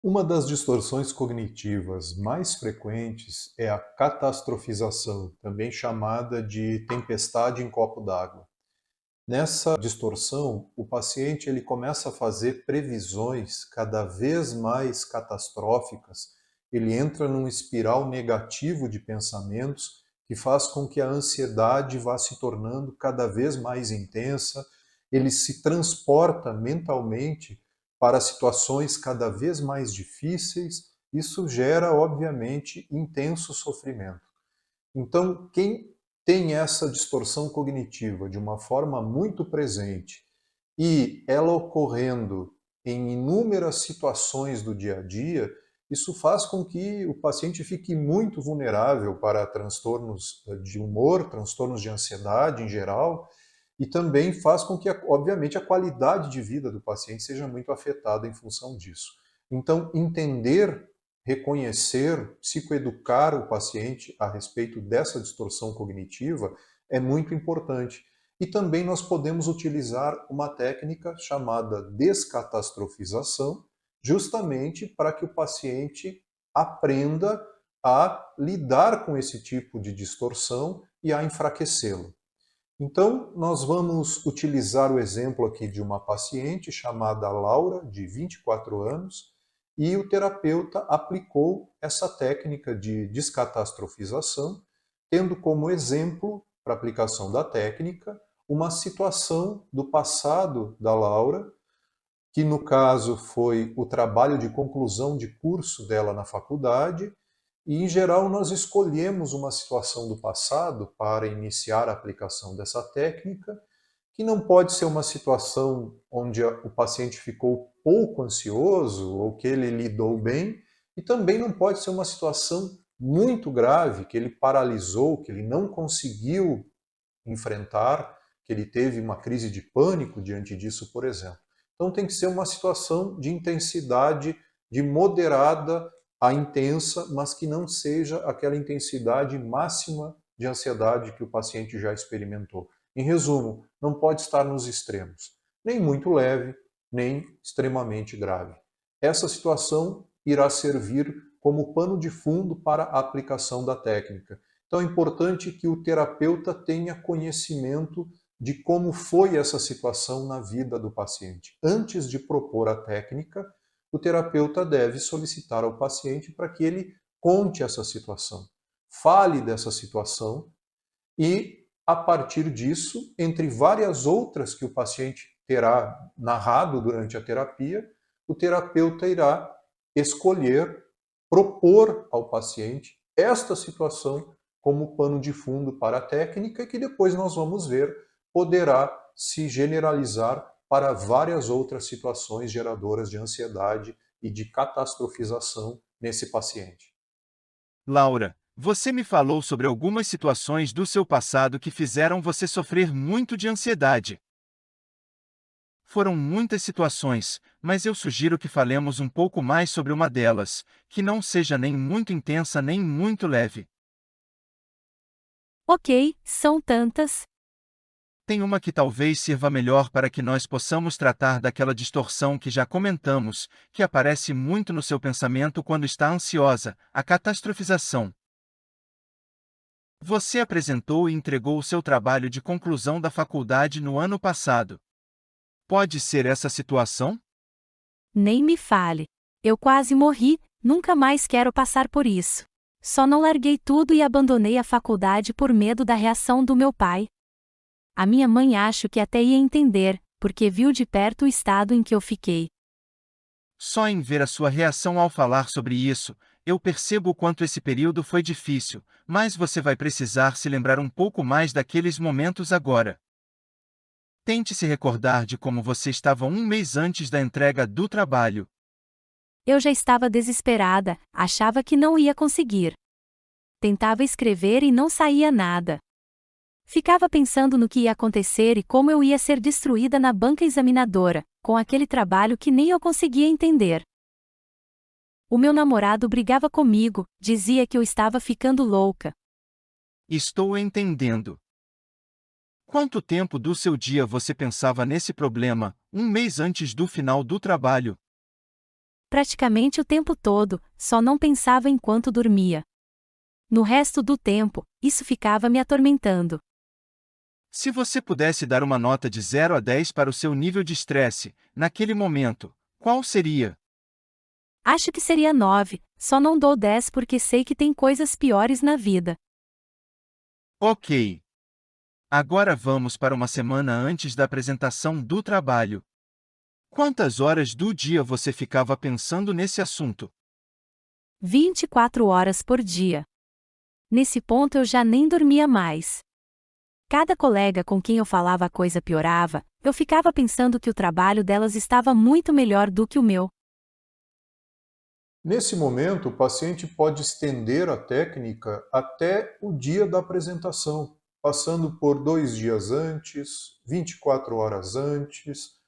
Uma das distorções cognitivas mais frequentes é a catastrofização, também chamada de tempestade em copo d'água. Nessa distorção, o paciente ele começa a fazer previsões cada vez mais catastróficas, ele entra num espiral negativo de pensamentos que faz com que a ansiedade vá se tornando cada vez mais intensa, ele se transporta mentalmente para situações cada vez mais difíceis, isso gera, obviamente, intenso sofrimento. Então, quem tem essa distorção cognitiva de uma forma muito presente e ela ocorrendo em inúmeras situações do dia a dia, isso faz com que o paciente fique muito vulnerável para transtornos de humor, transtornos de ansiedade em geral, e também faz com que, obviamente, a qualidade de vida do paciente seja muito afetada em função disso. Então, entender, reconhecer, psicoeducar o paciente a respeito dessa distorção cognitiva é muito importante. E também nós podemos utilizar uma técnica chamada descatastrofização, justamente para que o paciente aprenda a lidar com esse tipo de distorção e a enfraquecê-lo. Então, nós vamos utilizar o exemplo aqui de uma paciente chamada Laura, de 24 anos, e o terapeuta aplicou essa técnica de descatastrofização, tendo como exemplo, para aplicação da técnica, uma situação do passado da Laura, que no caso foi o trabalho de conclusão de curso dela na faculdade, e em geral nós escolhemos uma situação do passado para iniciar a aplicação dessa técnica, que não pode ser uma situação onde o paciente ficou pouco ansioso ou que ele lidou bem, e também não pode ser uma situação muito grave, que ele paralisou, que ele não conseguiu enfrentar, que ele teve uma crise de pânico diante disso, por exemplo. Então tem que ser uma situação de intensidade de moderada a intensa, mas que não seja aquela intensidade máxima de ansiedade que o paciente já experimentou. Em resumo, não pode estar nos extremos, nem muito leve, nem extremamente grave. Essa situação irá servir como pano de fundo para a aplicação da técnica. Então é importante que o terapeuta tenha conhecimento de como foi essa situação na vida do paciente. Antes de propor a técnica, o terapeuta deve solicitar ao paciente para que ele conte essa situação, fale dessa situação e, a partir disso, entre várias outras que o paciente terá narrado durante a terapia, o terapeuta irá escolher, propor ao paciente esta situação como pano de fundo para a técnica, que depois nós vamos ver poderá se generalizar para várias outras situações geradoras de ansiedade e de catastrofização nesse paciente. Laura, você me falou sobre algumas situações do seu passado que fizeram você sofrer muito de ansiedade. Foram muitas situações, mas eu sugiro que falemos um pouco mais sobre uma delas, que não seja nem muito intensa nem muito leve. Ok, são tantas. Tem uma que talvez sirva melhor para que nós possamos tratar daquela distorção que já comentamos, que aparece muito no seu pensamento quando está ansiosa, a catastrofização. Você apresentou e entregou o seu trabalho de conclusão da faculdade no ano passado. Pode ser essa situação? Nem me fale. Eu quase morri, nunca mais quero passar por isso. Só não larguei tudo e abandonei a faculdade por medo da reação do meu pai. A minha mãe acho que até ia entender, porque viu de perto o estado em que eu fiquei. Só em ver a sua reação ao falar sobre isso, eu percebo o quanto esse período foi difícil, mas você vai precisar se lembrar um pouco mais daqueles momentos agora. Tente se recordar de como você estava um mês antes da entrega do trabalho. Eu já estava desesperada, achava que não ia conseguir. Tentava escrever e não saía nada. Ficava pensando no que ia acontecer e como eu ia ser destruída na banca examinadora, com aquele trabalho que nem eu conseguia entender. O meu namorado brigava comigo, dizia que eu estava ficando louca. Estou entendendo. Quanto tempo do seu dia você pensava nesse problema, um mês antes do final do trabalho? praticamente o tempo todo, só não pensava enquanto dormia. No resto do tempo, isso ficava me atormentando. Se você pudesse dar uma nota de 0 a 10 para o seu nível de estresse, naquele momento, qual seria? Acho que seria 9, só não dou 10 porque sei que tem coisas piores na vida. Ok. Agora vamos para uma semana antes da apresentação do trabalho. Quantas horas do dia você ficava pensando nesse assunto? 24 horas por dia. Nesse ponto eu já nem dormia mais. Cada colega com quem eu falava a coisa piorava, eu ficava pensando que o trabalho delas estava muito melhor do que o meu. Nesse momento, o paciente pode estender a técnica até o dia da apresentação, passando por 2 dias antes, 24 horas antes,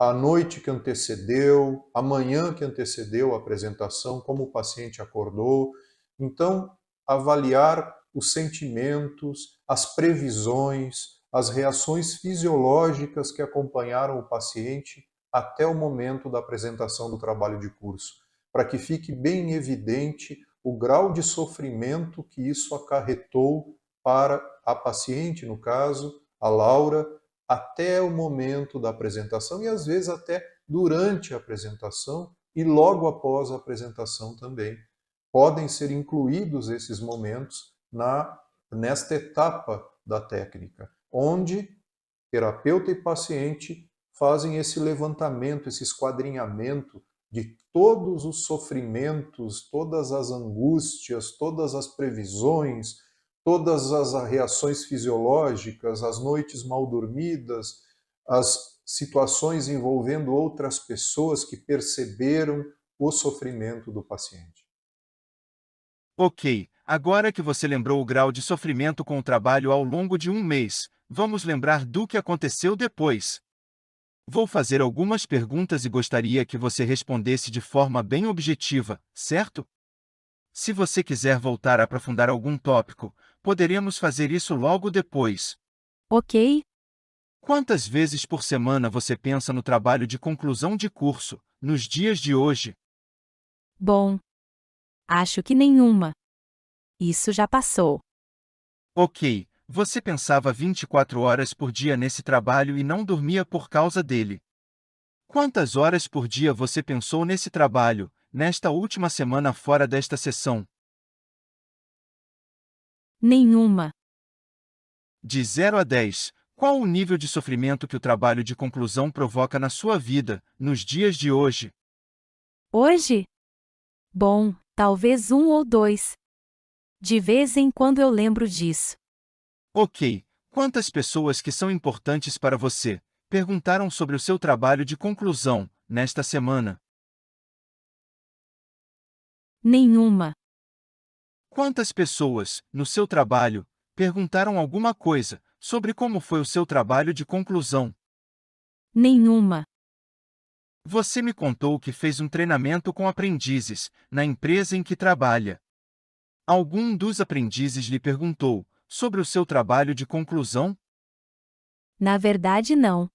a noite que antecedeu, a manhã que antecedeu a apresentação, como o paciente acordou. Então, avaliar os sentimentos, as previsões, as reações fisiológicas que acompanharam o paciente até o momento da apresentação do trabalho de curso, para que fique bem evidente o grau de sofrimento que isso acarretou para a paciente, no caso, a Laura, até o momento da apresentação e às vezes até durante a apresentação e logo após a apresentação também. Podem ser incluídos esses momentos nesta etapa da técnica, onde terapeuta e paciente fazem esse levantamento, esse esquadrinhamento de todos os sofrimentos, todas as angústias, todas as previsões, todas as reações fisiológicas, as noites mal dormidas, as situações envolvendo outras pessoas que perceberam o sofrimento do paciente. Ok, agora que você lembrou o grau de sofrimento com o trabalho ao longo de um mês, vamos lembrar do que aconteceu depois. Vou fazer algumas perguntas e gostaria que você respondesse de forma bem objetiva, certo? Se você quiser voltar a aprofundar algum tópico, poderemos fazer isso logo depois. Ok? Quantas vezes por semana você pensa no trabalho de conclusão de curso, nos dias de hoje? Bom, acho que nenhuma. Isso já passou. Ok, você pensava 24 horas por dia nesse trabalho e não dormia por causa dele. Quantas horas por dia você pensou nesse trabalho, nesta última semana fora desta sessão? Nenhuma. De 0 a 10, qual o nível de sofrimento que o trabalho de conclusão provoca na sua vida, nos dias de hoje? Hoje? Bom, talvez 1 ou 2. De vez em quando eu lembro disso. Ok, quantas pessoas que são importantes para você perguntaram sobre o seu trabalho de conclusão, nesta semana? Nenhuma. Quantas pessoas, no seu trabalho, perguntaram alguma coisa sobre como foi o seu trabalho de conclusão? Nenhuma. Você me contou que fez um treinamento com aprendizes, na empresa em que trabalha. Algum dos aprendizes lhe perguntou sobre o seu trabalho de conclusão? Na verdade, não.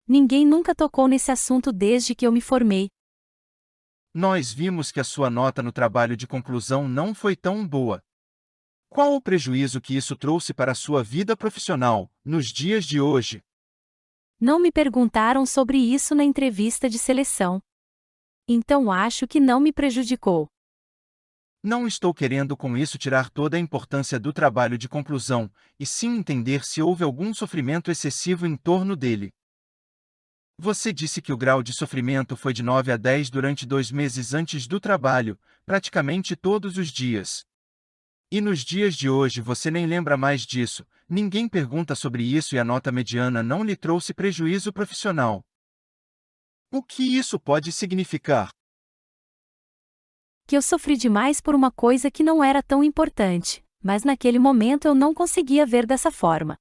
Ninguém nunca tocou nesse assunto desde que eu me formei. Nós vimos que a sua nota no trabalho de conclusão não foi tão boa. Qual o prejuízo que isso trouxe para a sua vida profissional, nos dias de hoje? Não me perguntaram sobre isso na entrevista de seleção. Então acho que não me prejudicou. Não estou querendo com isso tirar toda a importância do trabalho de conclusão, e sim entender se houve algum sofrimento excessivo em torno dele. Você disse que o grau de sofrimento foi de 9 a 10 durante 2 meses antes do trabalho, praticamente todos os dias. E nos dias de hoje você nem lembra mais disso, ninguém pergunta sobre isso e a nota mediana não lhe trouxe prejuízo profissional. O que isso pode significar? Que eu sofri demais por uma coisa que não era tão importante, mas naquele momento eu não conseguia ver dessa forma.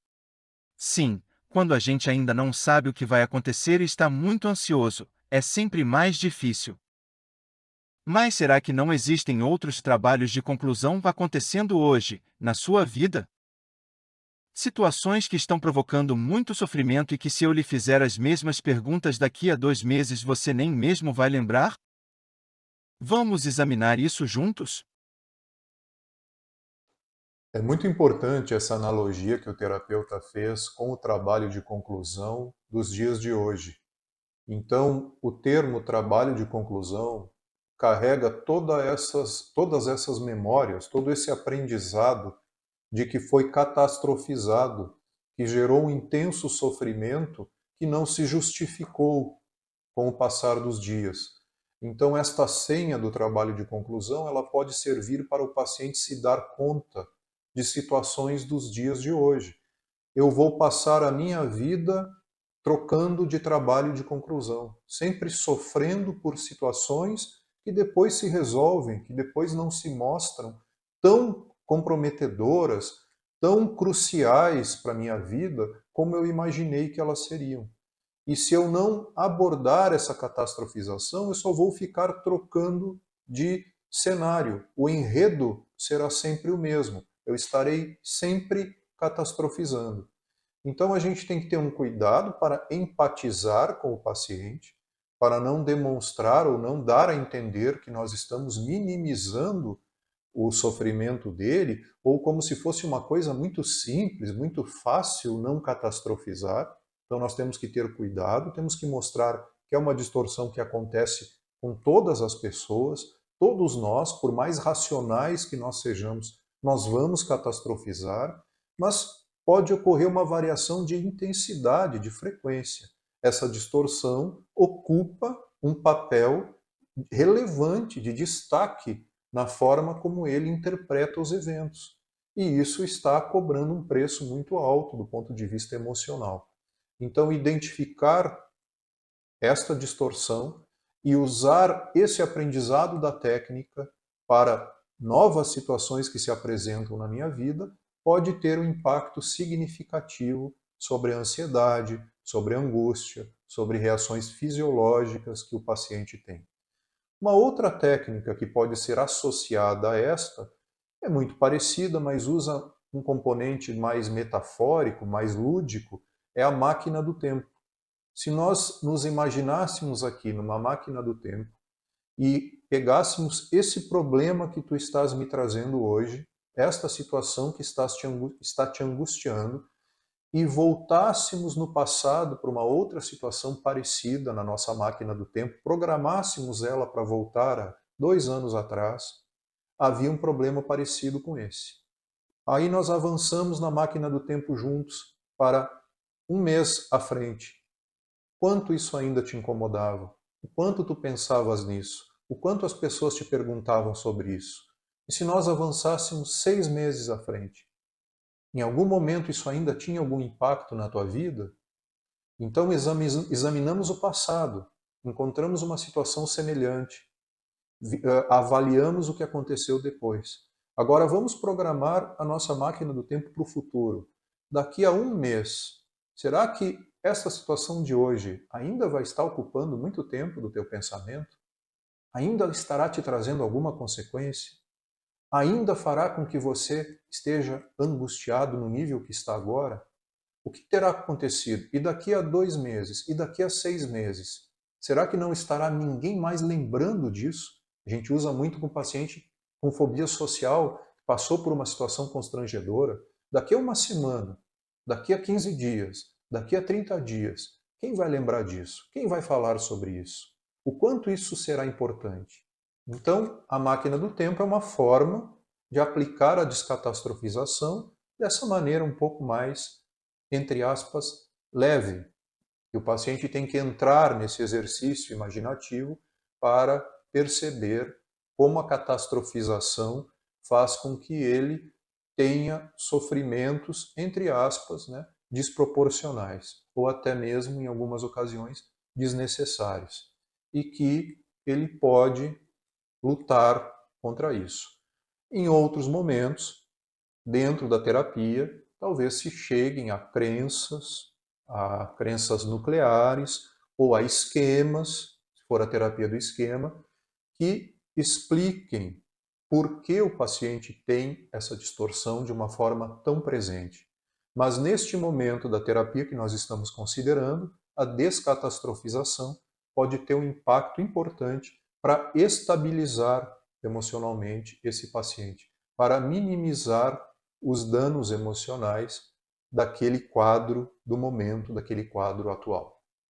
Sim, quando a gente ainda não sabe o que vai acontecer e está muito ansioso, é sempre mais difícil. Mas será que não existem outros trabalhos de conclusão acontecendo hoje, na sua vida? Situações que estão provocando muito sofrimento e que se eu lhe fizer as mesmas perguntas daqui a 2 meses você nem mesmo vai lembrar? Vamos examinar isso juntos? É muito importante essa analogia que o terapeuta fez com o trabalho de conclusão dos dias de hoje. Então, o termo trabalho de conclusão carrega todas essas memórias, todo esse aprendizado de que foi catastrofizado, que gerou um intenso sofrimento que não se justificou com o passar dos dias. Então, esta senha do trabalho de conclusão, ela pode servir para o paciente se dar conta de situações dos dias de hoje. Eu vou passar a minha vida trocando de trabalho de conclusão, sempre sofrendo por situações que depois se resolvem, que depois não se mostram tão comprometedoras, tão cruciais para a minha vida como eu imaginei que elas seriam. E se eu não abordar essa catastrofização, eu só vou ficar trocando de cenário. O enredo será sempre o mesmo. Eu estarei sempre catastrofizando. Então a gente tem que ter um cuidado para empatizar com o paciente, para não demonstrar ou não dar a entender que nós estamos minimizando o sofrimento dele, ou como se fosse uma coisa muito simples, muito fácil não catastrofizar. Então nós temos que ter cuidado, temos que mostrar que é uma distorção que acontece com todas as pessoas, todos nós, por mais racionais que nós sejamos, nós vamos catastrofizar, mas pode ocorrer uma variação de intensidade, de frequência. Essa distorção ocupa um papel relevante, de destaque na forma como ele interpreta os eventos. E isso está cobrando um preço muito alto do ponto de vista emocional. Então, identificar esta distorção e usar esse aprendizado da técnica para novas situações que se apresentam na minha vida pode ter um impacto significativo sobre a ansiedade, sobre a angústia, sobre reações fisiológicas que o paciente tem. Uma outra técnica que pode ser associada a esta é muito parecida, mas usa um componente mais metafórico, mais lúdico, é a máquina do tempo. Se nós nos imaginássemos aqui numa máquina do tempo e pegássemos esse problema que tu estás me trazendo hoje, esta situação que está te angustiando, e voltássemos no passado para uma outra situação parecida na nossa máquina do tempo, programássemos ela para voltar a 2 anos atrás, havia um problema parecido com esse. Aí nós avançamos na máquina do tempo juntos para 1 mês à frente. Quanto isso ainda te incomodava? O quanto tu pensavas nisso? O quanto as pessoas te perguntavam sobre isso? E se nós avançássemos 6 meses à frente? Em algum momento isso ainda tinha algum impacto na tua vida? Então examinamos o passado, encontramos uma situação semelhante, avaliamos o que aconteceu depois. Agora vamos programar a nossa máquina do tempo para o futuro. Daqui a 1 mês, será que essa situação de hoje ainda vai estar ocupando muito tempo do teu pensamento? Ainda estará te trazendo alguma consequência? Ainda fará com que você esteja angustiado no nível que está agora? O que terá acontecido? E daqui a 2 meses? E daqui a 6 meses? Será que não estará ninguém mais lembrando disso? A gente usa muito com o paciente com fobia social, que passou por uma situação constrangedora. Daqui a uma semana, daqui a 15 dias, daqui a 30 dias, quem vai lembrar disso? Quem vai falar sobre isso? O quanto isso será importante? Então, a máquina do tempo é uma forma de aplicar a descatastrofização dessa maneira um pouco mais, entre aspas, leve. E o paciente tem que entrar nesse exercício imaginativo para perceber como a catastrofização faz com que ele tenha sofrimentos, entre aspas, né, desproporcionais, ou até mesmo, em algumas ocasiões, desnecessários. E que ele pode lutar contra isso. Em outros momentos, dentro da terapia, talvez se cheguem a crenças nucleares ou a esquemas, se for a terapia do esquema, que expliquem por que o paciente tem essa distorção de uma forma tão presente. Mas neste momento da terapia que nós estamos considerando, a descatastrofização pode ter um impacto importante para estabilizar emocionalmente esse paciente, para minimizar os danos emocionais daquele quadro do momento, daquele quadro atual.